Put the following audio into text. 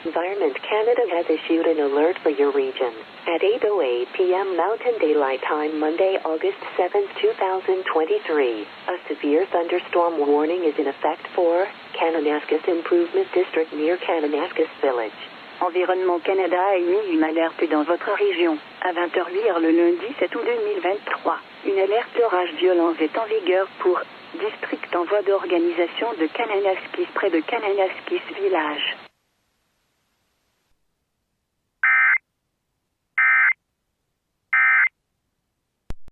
Environment Canada has issued an alert for your region. At 8:08 p.m. Mountain Daylight Time, Monday, August 7, 2023, a severe thunderstorm warning is in effect for Kananaskis Improvement District near Kananaskis Village. Environnement Canada a émis une alerte dans votre région. À 20h le lundi 7 août 2023. Une alerte orage violence est en vigueur pour district en voie d'organisation de Kananaskis près de Kananaskis Village.